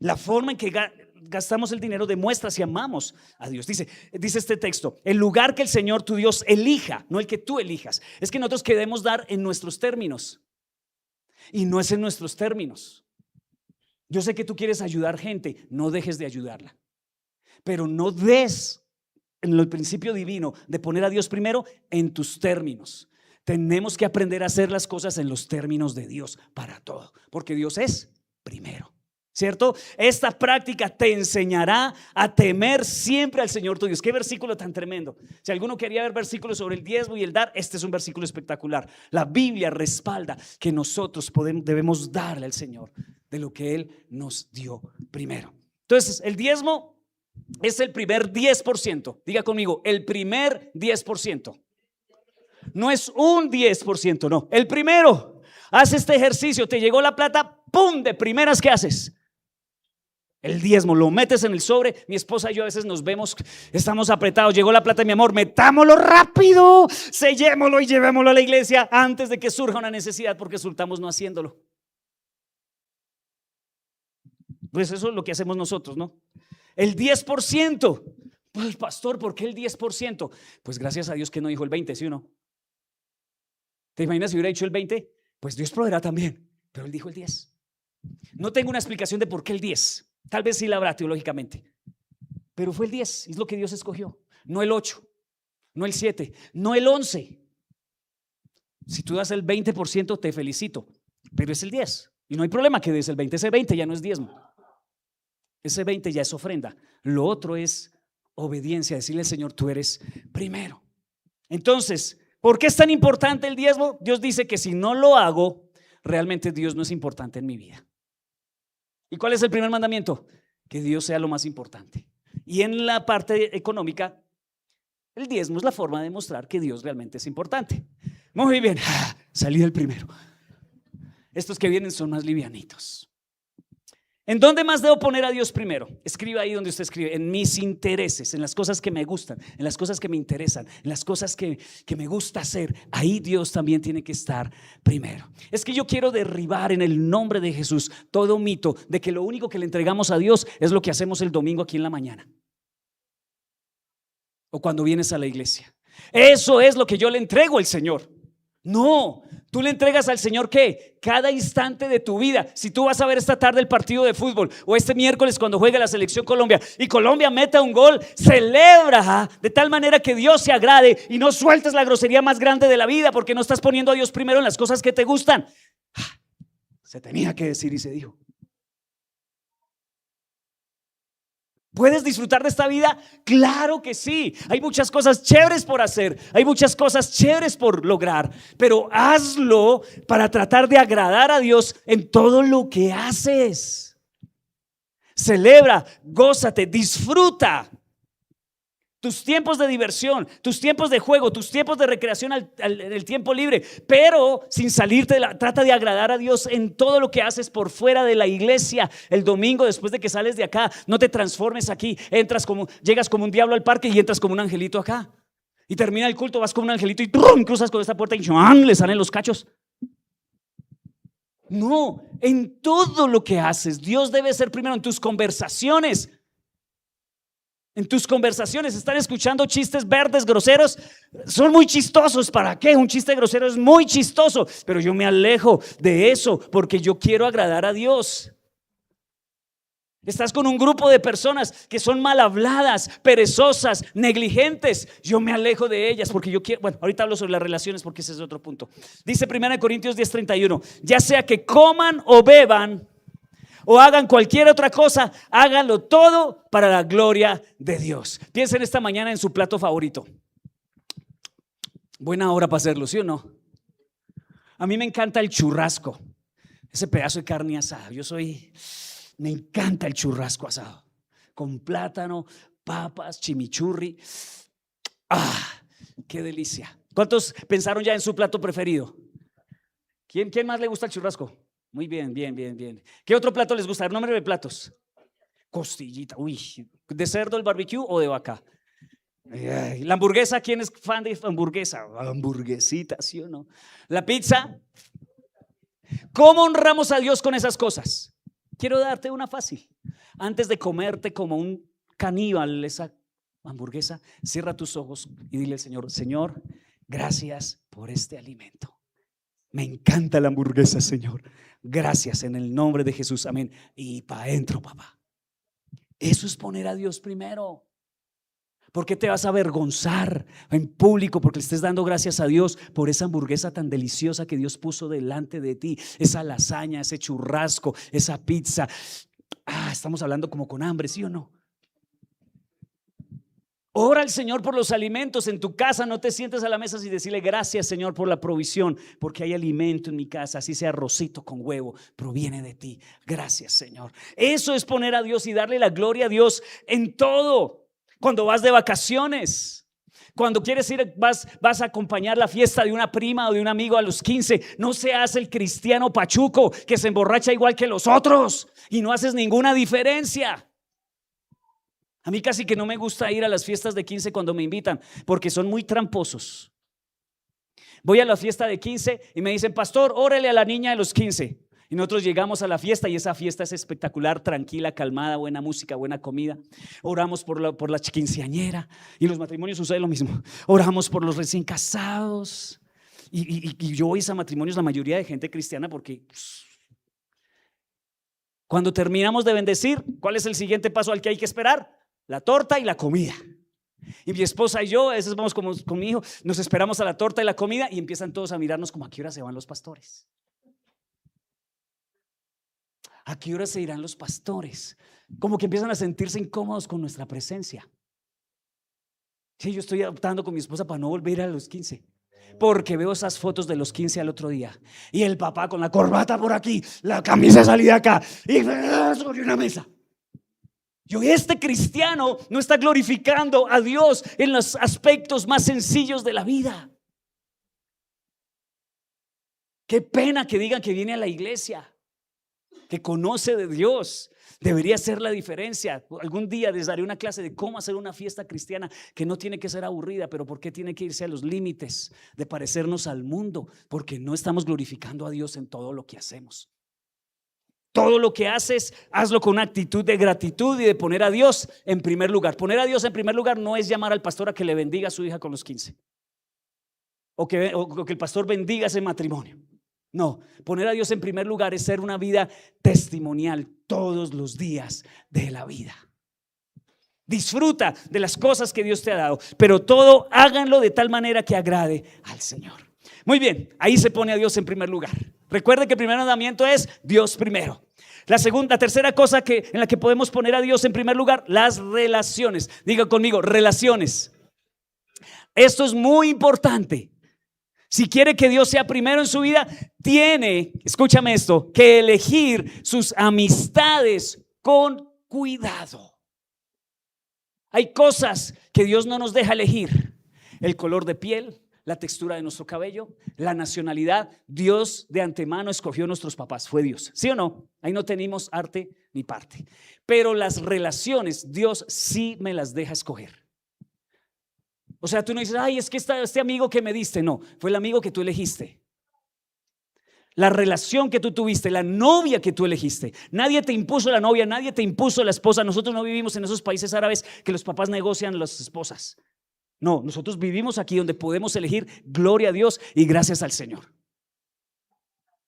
La forma en que gastamos el dinero demuestra si amamos a Dios. Dice este texto: el lugar que el Señor tu Dios elija, no el que tú elijas. Es que nosotros queremos dar en nuestros términos, y no es en nuestros términos. Yo sé que tú quieres ayudar gente, no dejes de ayudarla, pero no des en el principio divino de poner a Dios primero en tus términos. Tenemos que aprender a hacer las cosas en los términos de Dios para todo, porque Dios es primero, ¿cierto? Esta práctica te enseñará a temer siempre al Señor tu Dios. Qué versículo tan tremendo. Si alguno quería ver versículos sobre el diezmo y el dar, este es un versículo espectacular. La Biblia respalda que nosotros debemos darle al Señor de lo que Él nos dio primero. Entonces, el diezmo es el primer 10%. Diga conmigo, el primer 10%. No es un 10%, no, el primero. Haz este ejercicio, te llegó la plata, ¡pum! De primeras, ¿qué haces? El diezmo, lo metes en el sobre. Mi esposa y yo a veces nos vemos, estamos apretados, llegó la plata, mi amor, metámoslo rápido, sellémoslo y llevémoslo a la iglesia antes de que surja una necesidad, porque resultamos no haciéndolo. Pues eso es lo que hacemos nosotros, ¿no? El 10%. Pues pastor, ¿por qué el 10%? Pues gracias a Dios que no dijo el 20, ¿sí o no? ¿Te imaginas si hubiera dicho el 20? Pues Dios proveerá también, pero Él dijo el 10. No tengo una explicación de por qué el 10. Tal vez sí la habrá teológicamente, pero fue el 10, es lo que Dios escogió. No el 8, no el 7, no el 11. Si tú das el 20% te felicito, pero es el 10. Y no hay problema que des el 20, ese 20 ya no es diezmo. Ese 20 ya es ofrenda. Lo otro es obediencia, decirle al Señor, tú eres primero. Entonces, ¿por qué es tan importante el diezmo? Dios dice que si no lo hago, realmente Dios no es importante en mi vida. ¿Y cuál es el primer mandamiento? Que Dios sea lo más importante. Y en la parte económica, el diezmo es la forma de demostrar que Dios realmente es importante. Muy bien, salí del primero. Estos que vienen son más livianitos. ¿En dónde más debo poner a Dios primero? Escriba ahí donde usted escribe: en mis intereses, en las cosas que me gustan, en las cosas que me interesan, en las cosas que me gusta hacer. Ahí Dios también tiene que estar primero. Es que yo quiero derribar en el nombre de Jesús todo mito de que lo único que le entregamos a Dios es lo que hacemos el domingo aquí en la mañana o cuando vienes a la iglesia. Eso es lo que yo le entrego al Señor. No, tú le entregas al Señor ¿qué? Cada instante de tu vida. Si tú vas a ver esta tarde el partido de fútbol, o este miércoles cuando juegue la selección Colombia y Colombia meta un gol, celebra de tal manera que Dios se agrade y no sueltes la grosería más grande de la vida, porque no estás poniendo a Dios primero en las cosas que te gustan. Se tenía que decir y se dijo. ¿Puedes disfrutar de esta vida? Claro que sí. Hay muchas cosas chéveres por hacer, hay muchas cosas chéveres por lograr, pero hazlo para tratar de agradar a Dios en todo lo que haces. Celebra, gózate, disfruta tus tiempos de diversión, tus tiempos de juego, tus tiempos de recreación en el tiempo libre, pero sin salirte trata de agradar a Dios en todo lo que haces por fuera de la iglesia. El domingo, después de que sales de acá, no te transformes aquí. Llegas como un diablo al parque y entras como un angelito acá. Y termina el culto, vas como un angelito y ¡trum! Cruzas con esta puerta y ¡chuan! Le salen los cachos. No, en todo lo que haces, Dios debe ser primero. En tus conversaciones. En tus conversaciones, estar escuchando chistes verdes, groseros, son muy chistosos. ¿Para qué? Un chiste grosero es muy chistoso, pero yo me alejo de eso porque yo quiero agradar a Dios. Estás con un grupo de personas que son mal habladas, perezosas, negligentes. Yo me alejo de ellas porque yo quiero. Bueno, ahorita hablo sobre las relaciones porque ese es otro punto. Dice 1 Corintios 10:31: ya sea que coman o beban o hagan cualquier otra cosa, háganlo todo para la gloria de Dios. Piensen esta mañana en su plato favorito. Buena hora para hacerlo, ¿sí o no? A mí me encanta el churrasco, ese pedazo de carne asada. Me encanta el churrasco asado, con plátano, papas, chimichurri. ¡Qué delicia! ¿Cuántos pensaron ya en su plato preferido? ¿Quién más le gusta el churrasco? Muy bien, bien. ¿Qué otro plato les gusta? El nombre de platos. costillita, uy, ¿de cerdo el barbecue o de vaca? Ay, la hamburguesa, ¿quién es fan de hamburguesa? Hamburguesita, ¿sí o no? La pizza. ¿Cómo honramos a Dios con esas cosas? Quiero darte una fácil. Antes de comerte como un caníbal esa hamburguesa, cierra tus ojos y dile al Señor: Señor, gracias por este alimento. Me encanta la hamburguesa, Señor. Gracias en el nombre de Jesús, amén. Y para adentro, papá. Eso es poner a Dios primero. ¿Por qué te vas a avergonzar en público porque le estés dando gracias a Dios por esa hamburguesa tan deliciosa que Dios puso delante de ti? Esa lasaña, ese churrasco, esa pizza. Estamos hablando como con hambre, ¿sí o no? Ora al Señor por los alimentos en tu casa. No te sientes a la mesa sin decirle: gracias, Señor, por la provisión, porque hay alimento en mi casa, así sea arrocito con huevo, proviene de ti. Gracias, Señor. Eso es poner a Dios y darle la gloria a Dios en todo. Cuando vas de vacaciones, cuando quieres ir, vas a acompañar la fiesta de una prima o de un amigo a los 15, no seas el cristiano pachuco que se emborracha igual que los otros y no haces ninguna diferencia. A mí casi que no me gusta ir a las fiestas de 15 cuando me invitan, porque son muy tramposos. Voy a la fiesta de 15 y me dicen: pastor, órele a la niña de los 15. Y nosotros llegamos a la fiesta y esa fiesta es espectacular, tranquila, calmada, buena música, buena comida. Oramos por la quinceañera, y los matrimonios sucede lo mismo. Oramos por los recién casados. Y yo voy a matrimonios, la mayoría de gente cristiana, porque cuando terminamos de bendecir, ¿cuál es el siguiente paso al que hay que esperar? La torta y la comida. Y mi esposa y yo, a veces vamos con mi hijo, nos esperamos a la torta y la comida y empiezan todos a mirarnos como: ¿a qué hora se van los pastores? ¿A qué hora se irán los pastores? Como que empiezan a sentirse incómodos con nuestra presencia. Sí, yo estoy optando con mi esposa para no volver a los 15, porque veo esas fotos de los 15 al otro día, y el papá con la corbata por aquí, la camisa salida acá y sobre una mesa. Este cristiano no está glorificando a Dios en los aspectos más sencillos de la vida. Qué pena que digan que viene a la iglesia, que conoce de Dios. Debería ser la diferencia. Algún día les daré una clase de cómo hacer una fiesta cristiana que no tiene que ser aburrida, pero ¿por qué tiene que irse a los límites de parecernos al mundo? Porque no estamos glorificando a Dios en todo lo que hacemos. Todo lo que haces, hazlo con una actitud de gratitud y de poner a Dios en primer lugar. Poner a Dios en primer lugar no es llamar al pastor a que le bendiga a su hija con los 15, o que el pastor bendiga ese matrimonio. No, poner a Dios en primer lugar es ser una vida testimonial todos los días de la vida. Disfruta de las cosas que Dios te ha dado, pero todo háganlo de tal manera que agrade al Señor. Muy bien, ahí se pone a Dios en primer lugar. Recuerde que el primer mandamiento es Dios primero. La tercera cosa en la que podemos poner a Dios en primer lugar: las relaciones. Diga conmigo: relaciones. Esto es muy importante. Si quiere que Dios sea primero en su vida, tiene, escúchame esto, que elegir sus amistades con cuidado. Hay cosas que Dios no nos deja elegir: el color de piel, la textura de nuestro cabello, la nacionalidad. Dios de antemano escogió a nuestros papás, fue Dios, ¿sí o no? Ahí no tenemos arte ni parte. Pero las relaciones, Dios sí me las deja escoger. O sea, tú no dices: ay, es que este amigo que me diste. No, fue el amigo que tú elegiste. La relación que tú tuviste, la novia que tú elegiste. Nadie te impuso la novia, nadie te impuso la esposa. Nosotros no vivimos en esos países árabes que los papás negocian las esposas. No, nosotros vivimos aquí donde podemos elegir. Gloria a Dios y gracias al Señor.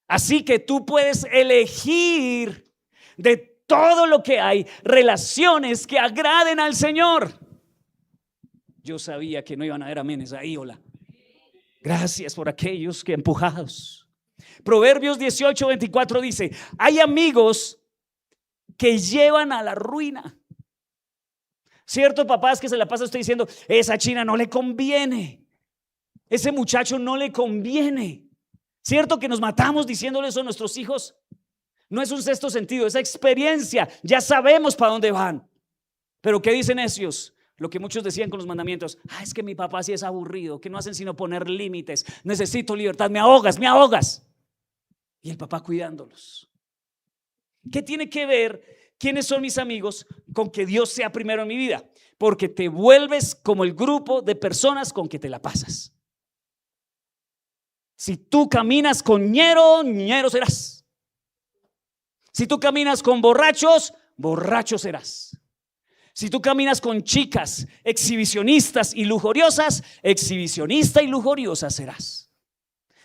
Así que tú puedes elegir de todo lo que hay relaciones que agraden al Señor. Yo sabía que no iban a haber amenes ahí. Hola. Gracias por aquellos que empujados. Proverbios 18:24 dice: hay amigos que llevan a la ruina. Cierto, papás, que se la pasa usted diciendo: esa china no le conviene, ese muchacho no le conviene. Cierto que nos matamos diciéndole eso a nuestros hijos. No es un sexto sentido, esa experiencia, ya sabemos para dónde van. Pero ¿qué dicen ellos? Lo que muchos decían con los mandamientos: es que mi papá sí es aburrido, que no hacen sino poner límites, necesito libertad, me ahogas. Y el papá cuidándolos. ¿Qué tiene que ver ¿quiénes son mis amigos? Con que Dios sea primero en mi vida, porque te vuelves como el grupo de personas con que te la pasas. Si tú caminas con ñero, ñero serás. Si tú caminas con borrachos, borracho serás. Si tú caminas con chicas exhibicionistas y lujuriosas, exhibicionista y lujuriosa serás.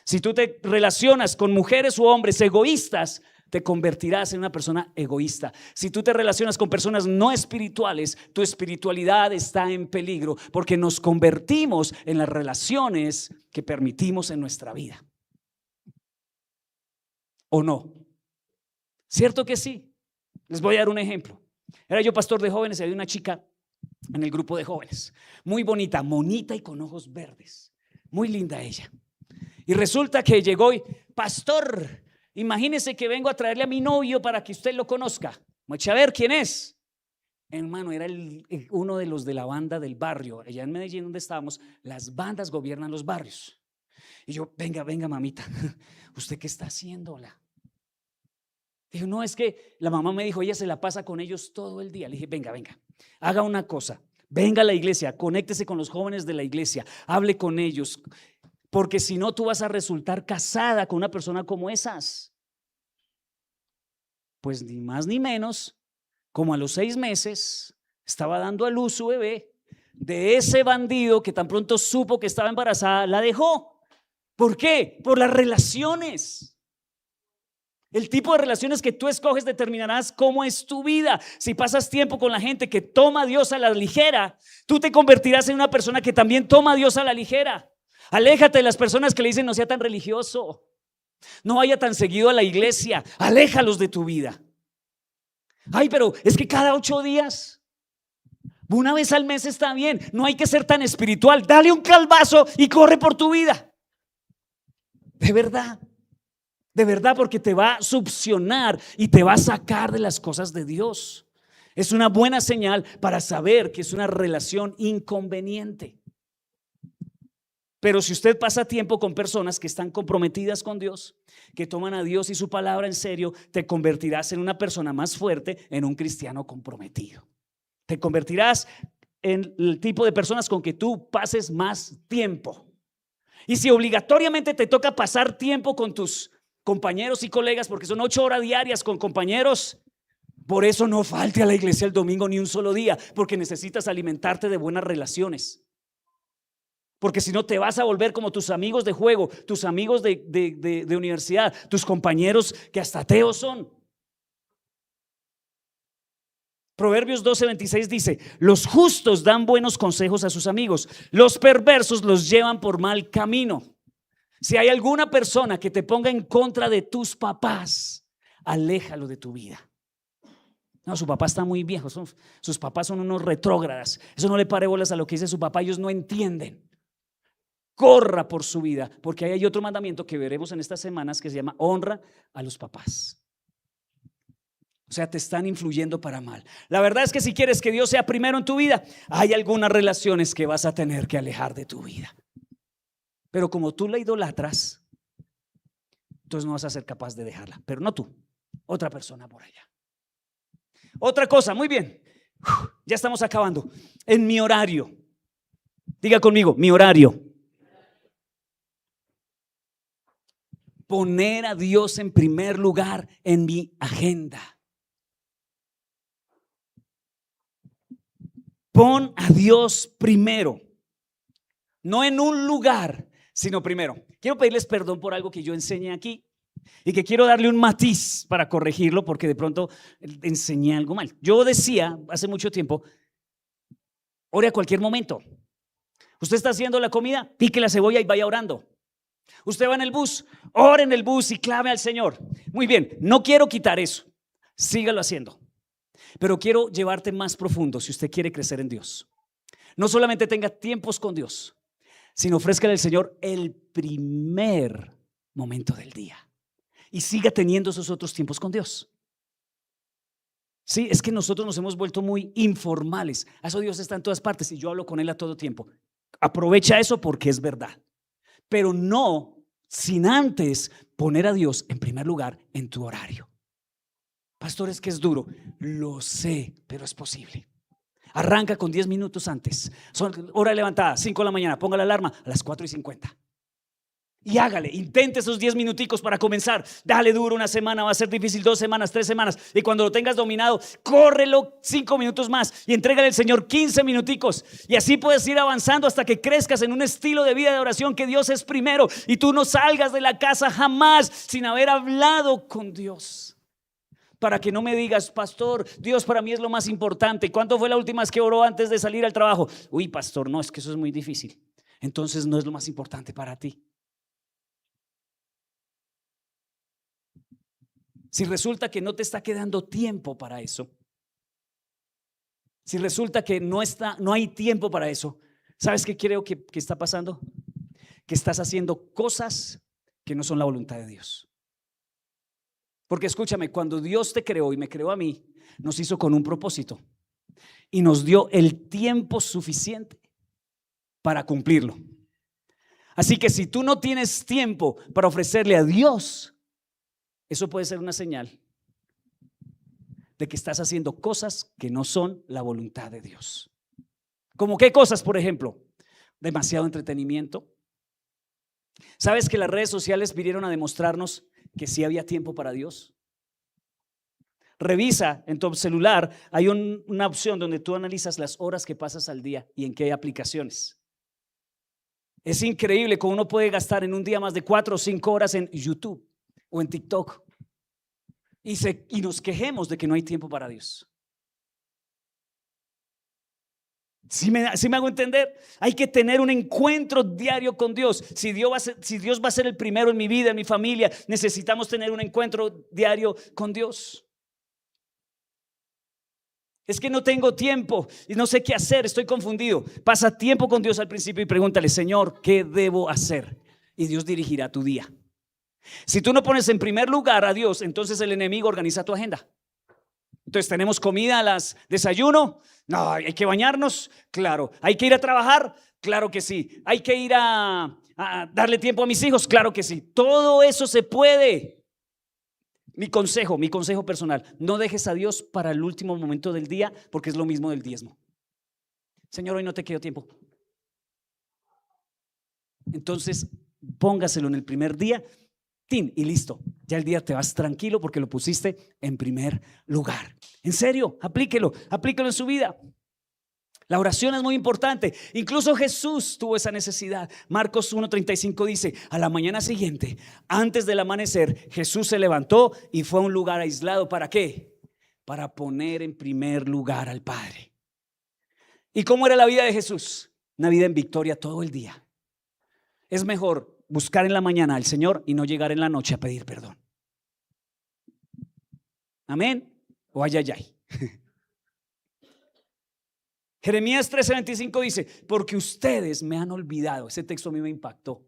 Si tú te relacionas con mujeres u hombres egoístas, te convertirás en una persona egoísta. Si tú te relacionas con personas no espirituales, tu espiritualidad está en peligro, porque nos convertimos en las relaciones que permitimos en nuestra vida. ¿O no? ¿Cierto que sí? Les voy a dar un ejemplo. Era yo pastor de jóvenes y había una chica en el grupo de jóvenes, muy bonita, monita y con ojos verdes, muy linda ella. Y resulta que llegó y, pastor, imagínese que vengo a traerle a mi novio para que usted lo conozca. Vamos a ver quién es. Hermano, era uno de los de la banda del barrio. Allá en Medellín, donde estábamos, las bandas gobiernan los barrios. Y yo, venga, mamita, ¿usted qué está haciéndola? Dijo, no, es que la mamá me dijo, ella se la pasa con ellos todo el día. Le dije, venga, haga una cosa, venga a la iglesia, conéctese con los jóvenes de la iglesia, hable con ellos, porque si no tú vas a resultar casada con una persona como esas. Pues ni más ni menos, como a los 6 meses estaba dando a luz su bebé. De ese bandido que tan pronto supo que estaba embarazada, la dejó. ¿Por qué? Por las relaciones. El tipo de relaciones que tú escoges determinarás cómo es tu vida. Si pasas tiempo con la gente que toma a Dios a la ligera, tú te convertirás en una persona que también toma a Dios a la ligera. Aléjate de las personas que le dicen no sea tan religioso, no vaya tan seguido a la iglesia. Aléjalos de tu vida. Ay, pero es que cada 8 días, una vez al mes está bien. No hay que ser tan espiritual. Dale un calvazo y corre por tu vida. De verdad, porque te va a succionar y te va a sacar de las cosas de Dios. Es una buena señal para saber que es una relación inconveniente. Pero si usted pasa tiempo con personas que están comprometidas con Dios, que toman a Dios y su palabra en serio, te convertirás en una persona más fuerte, en un cristiano comprometido. Te convertirás en el tipo de personas con que tú pases más tiempo. Y si obligatoriamente te toca pasar tiempo con tus compañeros y colegas, porque son 8 horas diarias con compañeros, por eso no falte a la iglesia el domingo ni un solo día, porque necesitas alimentarte de buenas relaciones. Porque si no te vas a volver como tus amigos de juego, tus amigos de universidad, tus compañeros que hasta ateos son. Proverbios 12:26 dice: los justos dan buenos consejos a sus amigos, los perversos los llevan por mal camino. Si hay alguna persona que te ponga en contra de tus papás, aléjalo de tu vida. No, su papá está muy viejo, sus papás son unos retrógradas. Eso no le pare bolas a lo que dice su papá, ellos no entienden. Corra por su vida, porque ahí hay otro mandamiento que veremos en estas semanas que se llama honra a los papás. O sea, te están influyendo para mal. La verdad es que si quieres que Dios sea primero en tu vida, hay algunas relaciones que vas a tener que alejar de tu vida. Pero como tú la idolatras, entonces no vas a ser capaz de dejarla. Pero no tú, otra persona por allá. Otra cosa, muy bien. Ya estamos acabando. En mi horario. Diga conmigo, mi horario. Poner a Dios en primer lugar en mi agenda. Pon a Dios primero. No en un lugar, sino primero. Quiero pedirles perdón por algo que yo enseñé aquí y que quiero darle un matiz para corregirlo, porque de pronto enseñé algo mal. Yo decía hace mucho tiempo: ore a cualquier momento. Usted está haciendo la comida, pique la cebolla y vaya orando. Usted va en el bus, ore en el bus y clame al Señor. Muy bien, no quiero quitar eso, sígalo haciendo. Pero quiero llevarte más profundo si usted quiere crecer en Dios. No solamente tenga tiempos con Dios, sino ofrézcale al Señor el primer momento del día y siga teniendo esos otros tiempos con Dios. Sí, es que nosotros nos hemos vuelto muy informales. A eso Dios está en todas partes y yo hablo con Él a todo tiempo. Aprovecha eso porque es verdad, pero no sin antes poner a Dios en primer lugar en tu horario. Pastor, es que es duro. Lo sé, pero es posible. Arranca con 10 minutos antes. Son hora de levantada, 5 de la mañana. Ponga la alarma a las 4:50. Y hágale, intente esos 10 minuticos para comenzar. Dale duro, una semana va a ser difícil, 2 semanas, 3 semanas. Y cuando lo tengas dominado, córrelo 5 minutos más y entrégale al Señor 15 minuticos. Y así puedes ir avanzando hasta que crezcas en un estilo de vida de oración que Dios es primero. Y tú no salgas de la casa jamás sin haber hablado con Dios. Para que no me digas, pastor, Dios para mí es lo más importante. ¿Cuándo fue la última vez que oró antes de salir al trabajo? Uy, pastor, no, es que eso es muy difícil. Entonces no es lo más importante para ti. Si resulta que no te está quedando tiempo para eso, si resulta que no hay tiempo para eso, ¿sabes qué creo que está pasando? Que estás haciendo cosas que no son la voluntad de Dios. Porque escúchame, cuando Dios te creó y me creó a mí, nos hizo con un propósito y nos dio el tiempo suficiente para cumplirlo. Así que si tú no tienes tiempo para ofrecerle a Dios, eso puede ser una señal de que estás haciendo cosas que no son la voluntad de Dios. ¿Cómo qué cosas, por ejemplo? Demasiado entretenimiento. ¿Sabes que las redes sociales vinieron a demostrarnos que sí había tiempo para Dios? Revisa en tu celular, hay una opción donde tú analizas las horas que pasas al día y en qué aplicaciones. Es increíble cómo uno puede gastar en un día más de 4 o 5 horas en YouTube o en TikTok y nos quejemos de que no hay tiempo para Dios. ¿Sí me hago entender? Hay que tener un encuentro diario con Dios. Si Dios va a ser el primero en mi vida, en mi familia, necesitamos tener un encuentro diario con Dios. Es que no tengo tiempo y no sé qué hacer, estoy confundido. Pasa tiempo con Dios al principio y pregúntale, Señor, ¿qué debo hacer? Y Dios dirigirá tu día. Si tú no pones en primer lugar a Dios, entonces el enemigo organiza tu agenda. Entonces tenemos comida a las desayuno, no, hay que bañarnos, claro. Hay que ir a trabajar, claro que sí. Hay que ir a darle tiempo a mis hijos, claro que sí. Todo eso se puede. Mi consejo personal, no dejes a Dios para el último momento del día, porque es lo mismo del diezmo. Señor, hoy no te quedó tiempo. Entonces póngaselo en el primer día, y listo, ya el día te vas tranquilo porque lo pusiste en primer lugar. En serio, aplíquelo en su vida. La oración es muy importante. Incluso Jesús tuvo esa necesidad. Marcos 1:35 dice: a la mañana siguiente, antes del amanecer, Jesús se levantó y fue a un lugar aislado. ¿Para qué? Para poner en primer lugar al Padre. ¿Y cómo era la vida de Jesús? Una vida en victoria todo el día. Es mejor buscar en la mañana al Señor y no llegar en la noche a pedir perdón. Amén. O ay. Jeremías 13:25 dice: porque ustedes me han olvidado. Ese texto a mí me impactó.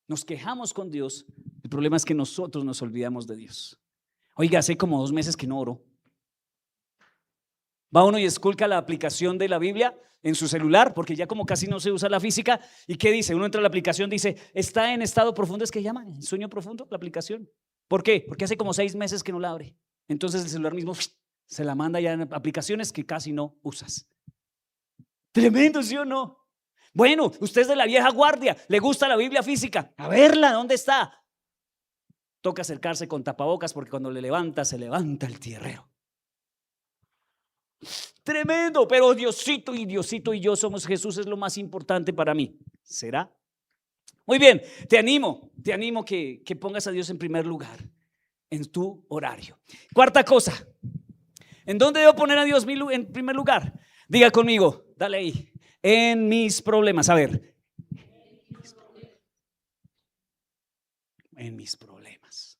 Nos quejamos con Dios. El problema es que nosotros nos olvidamos de Dios. Oiga, hace como 2 meses que no oro. Va uno y esculca la aplicación de la Biblia en su celular, porque ya como casi no se usa la física. ¿Y qué dice? Uno entra a la aplicación, dice: está en estado profundo. ¿Es que llama? ¿En sueño profundo la aplicación? ¿Por qué? Porque hace como 6 meses que no la abre. Entonces el celular mismo se la manda ya en aplicaciones que casi no usas. Tremendo, ¿sí o no? Bueno, usted es de la vieja guardia, le gusta la Biblia física. A verla, ¿dónde está? Toca acercarse con tapabocas, porque cuando le levanta, se levanta el tierrero. Tremendo, pero Diosito y yo somos Jesús, es lo más importante para mí. ¿Será? Muy bien, te animo que pongas a Dios en primer lugar en tu horario. Cuarta cosa, ¿en dónde debo poner a Dios en primer lugar? Diga conmigo, dale ahí, en mis problemas. A ver, en mis problemas.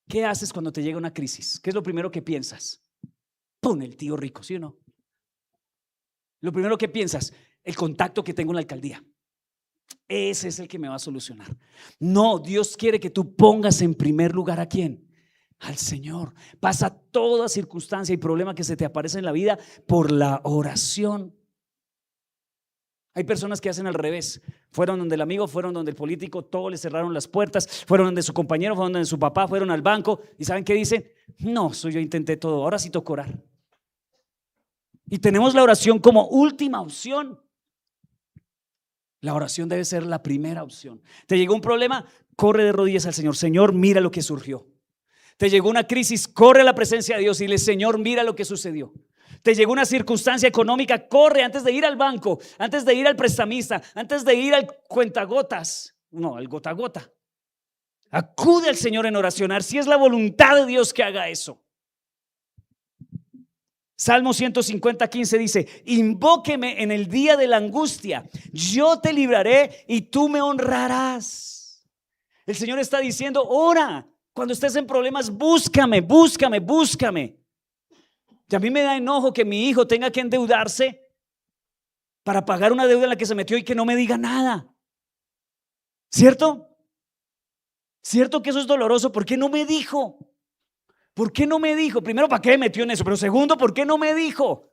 ¿Qué haces cuando te llega una crisis? ¿Qué es lo primero que piensas? ¡Pum! El tío rico, ¿sí o no? Lo primero que piensas, el contacto que tengo en la alcaldía. Ese es el que me va a solucionar. No, Dios quiere que tú pongas en primer lugar ¿a quién? Al Señor. Pasa toda circunstancia y problema que se te aparece en la vida por la oración. Hay personas que hacen al revés. Fueron donde el amigo, fueron donde el político, todos le cerraron las puertas, fueron donde su compañero, fueron donde su papá, fueron al banco. ¿Y saben qué dicen? No, yo intenté todo, ahora sí toca orar. Y tenemos la oración como última opción. La oración debe ser la primera opción. ¿Te llegó un problema? Corre de rodillas al Señor. Señor, mira lo que surgió. Te llegó una crisis, corre a la presencia de Dios y dile: Señor, mira lo que sucedió. Te llegó una circunstancia económica, corre antes de ir al banco, antes de ir al prestamista, antes de ir al cuentagotas, no, al gota a gota. Acude al Señor en oración, si es la voluntad de Dios que haga eso. Salmo 150:15 dice: invóqueme en el día de la angustia, yo te libraré y tú me honrarás. El Señor está diciendo: ora, cuando estés en problemas, búscame, búscame, búscame. Y a mí me da enojo que mi hijo tenga que endeudarse para pagar una deuda en la que se metió y que no me diga nada. ¿Cierto? ¿Cierto que eso es doloroso? ¿Por qué no me dijo? ¿Por qué no me dijo? Primero, ¿para qué me metió en eso? Pero segundo, ¿por qué no me dijo?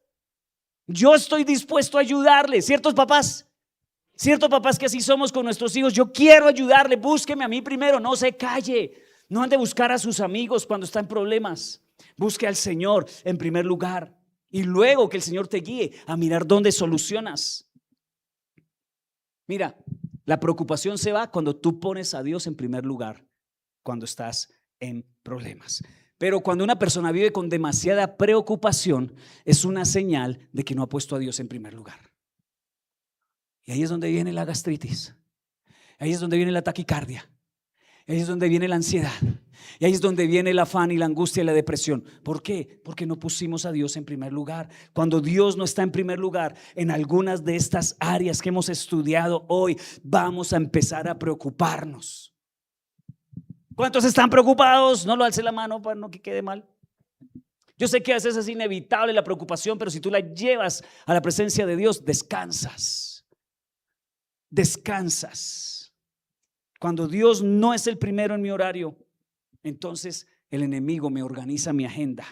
Yo estoy dispuesto a ayudarle. ¿Ciertos papás? ¿Ciertos papás que así somos con nuestros hijos? Yo quiero ayudarle, búsqueme a mí primero, no se calle. No ande a buscar a sus amigos cuando está en problemas. Busque al Señor en primer lugar y luego que el Señor te guíe a mirar dónde solucionas. Mira, la preocupación se va cuando tú pones a Dios en primer lugar, cuando estás en problemas. Pero cuando una persona vive con demasiada preocupación, es una señal de que no ha puesto a Dios en primer lugar. Y ahí es donde viene la gastritis, ahí es donde viene la taquicardia, ahí es donde viene la ansiedad, y ahí es donde viene el afán y la angustia y la depresión. ¿Por qué? Porque no pusimos a Dios en primer lugar. Cuando Dios no está en primer lugar en algunas de estas áreas que hemos estudiado hoy, vamos a empezar a preocuparnos. ¿Cuántos están preocupados? No lo alce la mano para no que quede mal. Yo sé que a veces es inevitable la preocupación, pero si tú la llevas a la presencia de Dios, descansas. Descansas. Cuando Dios no es el primero en mi horario, entonces el enemigo me organiza mi agenda.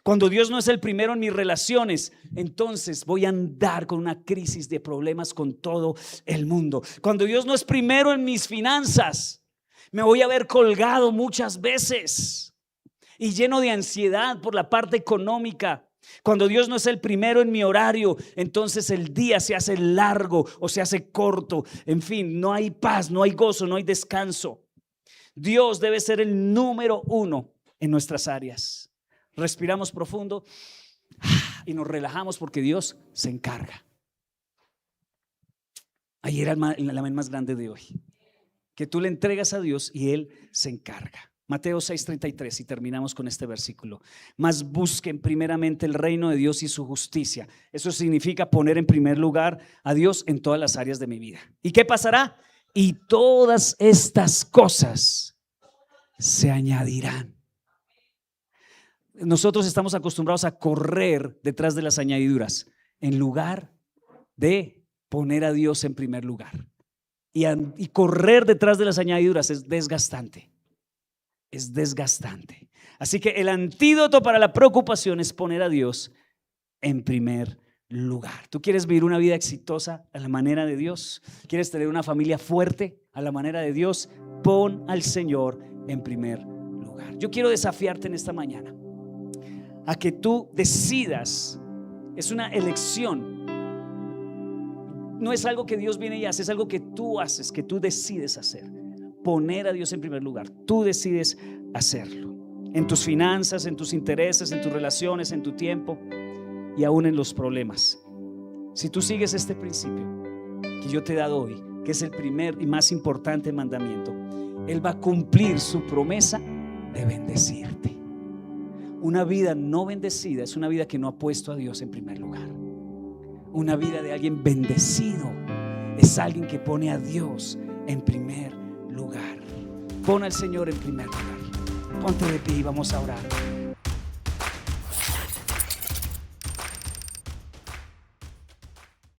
Cuando Dios no es el primero en mis relaciones, entonces voy a andar con una crisis de problemas con todo el mundo. Cuando Dios no es primero en mis finanzas, me voy a ver colgado muchas veces y lleno de ansiedad por la parte económica. Cuando Dios no es el primero en mi horario, entonces el día se hace largo o se hace corto. En fin, no hay paz, no hay gozo, no hay descanso. Dios debe ser el número uno en nuestras áreas. Respiramos profundo y nos relajamos porque Dios se encarga. Ayer era el amén más grande de hoy, que tú le entregas a Dios y Él se encarga. Mateo 6:33 y terminamos con este versículo. Mas busquen primeramente el reino de Dios y su justicia. Eso significa poner en primer lugar a Dios en todas las áreas de mi vida. ¿Y qué pasará? Y todas estas cosas se añadirán. Nosotros estamos acostumbrados a correr detrás de las añadiduras en lugar de poner a Dios en primer lugar. Y correr detrás de las añadiduras es desgastante. Es desgastante. Así que el antídoto para la preocupación es poner a Dios en primer lugar. ¿Tú quieres vivir una vida exitosa a la manera de Dios? ¿Quieres tener una familia fuerte a la manera de Dios? Pon al Señor en primer lugar. Yo quiero desafiarte en esta mañana a que tú decidas. Es una elección. No es algo que Dios viene y hace, es algo que tú haces, que tú decides hacer. Poner a Dios en primer lugar. Tú decides hacerlo. En tus finanzas, en tus intereses, en tus relaciones, en tu tiempo y aún en los problemas. Si tú sigues este principio que yo te he dado hoy, que es el primer y más importante mandamiento, Él va a cumplir su promesa de bendecirte. Una vida no bendecida es una vida que no ha puesto a Dios en primer lugar. Una vida de alguien bendecido es alguien que pone a Dios en primer lugar. Pon al Señor en primer lugar. Ponte de pie y vamos a orar.